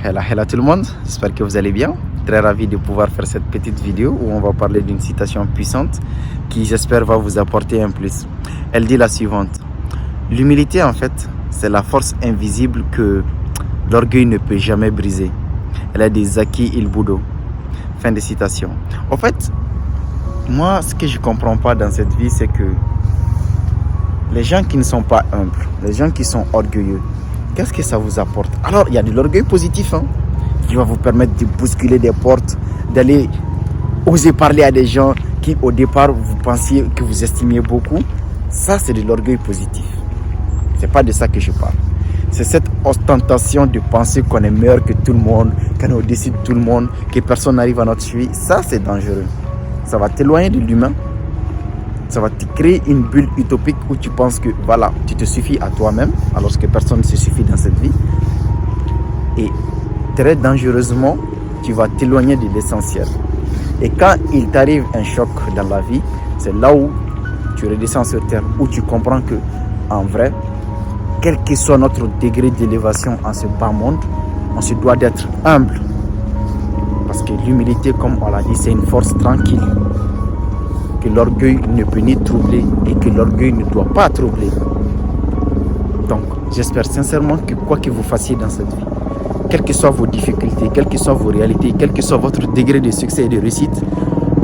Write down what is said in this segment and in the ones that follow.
Hello tout le monde, j'espère que vous allez bien. Très ravi de pouvoir faire cette petite vidéo où on va parler d'une citation puissante qui, j'espère, va vous apporter un plus. Elle dit la suivante: l'humilité, en fait, c'est la force invisible que l'orgueil ne peut jamais briser. Elle a des acquis il budo. Fin de citation. En fait, moi, ce que je ne comprends pas dans cette vie, c'est que les gens qui ne sont pas humbles, les gens qui sont orgueilleux, qu'est-ce que ça vous apporte? Alors, il y a de l'orgueil positif, qui va vous permettre de bousculer des portes, d'aller oser parler à des gens qui, au départ, vous pensiez que vous estimiez beaucoup. Ça, c'est de l'orgueil positif. C'est pas de ça que je parle. C'est cette ostentation de penser qu'on est meilleur que tout le monde, qu'on est au-dessus de tout le monde, que personne n'arrive à notre cheville. Ça, c'est dangereux. Ça va t'éloigner de l'humain. Ça va te créer une bulle utopique où tu penses que voilà, tu te suffis à toi-même, alors que personne ne se suffit dans cette vie. Et très dangereusement, tu vas t'éloigner de l'essentiel. Et quand il t'arrive un choc dans la vie, c'est là où tu redescends sur terre, où tu comprends que, en vrai, quel que soit notre degré d'élévation en ce bas monde, on se doit d'être humble. Parce que l'humilité, comme on l'a dit, c'est une force tranquille que l'orgueil ne peut ni troubler et que l'orgueil ne doit pas troubler. Donc, j'espère sincèrement que quoi que vous fassiez dans cette vie, quelles que soient vos difficultés, quelles que soient vos réalités, quel que soit votre degré de succès et de réussite,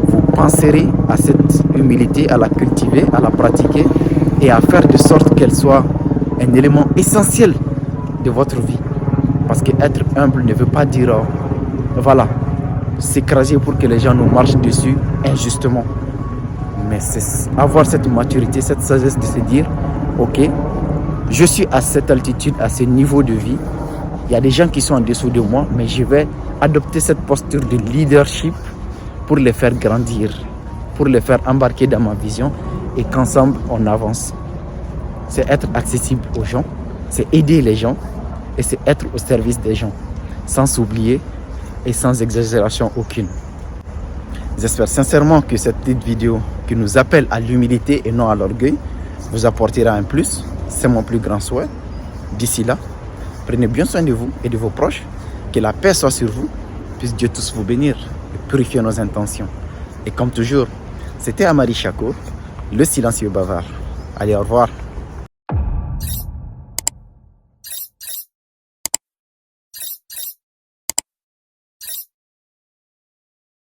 vous penserez à cette humilité, à la cultiver, à la pratiquer et à faire de sorte qu'elle soit un élément essentiel de votre vie. Parce qu'être humble ne veut pas dire, voilà, s'écraser pour que les gens nous marchent dessus injustement. Mais c'est avoir cette maturité, cette sagesse de se dire, ok, je suis à cette altitude, à ce niveau de vie. Il y a des gens qui sont en dessous de moi, mais je vais adopter cette posture de leadership pour les faire grandir, pour les faire embarquer dans ma vision et qu'ensemble on avance. C'est être accessible aux gens, c'est aider les gens et c'est être au service des gens, sans s'oublier et sans exagération aucune. J'espère sincèrement que cette petite vidéo qui nous appelle à l'humilité et non à l'orgueil vous apportera un plus. C'est mon plus grand souhait. D'ici là, prenez bien soin de vous et de vos proches. Que la paix soit sur vous. Puisse Dieu tous vous bénir et purifier nos intentions. Et comme toujours, c'était Amari Chakour, le silencieux bavard. Allez, au revoir.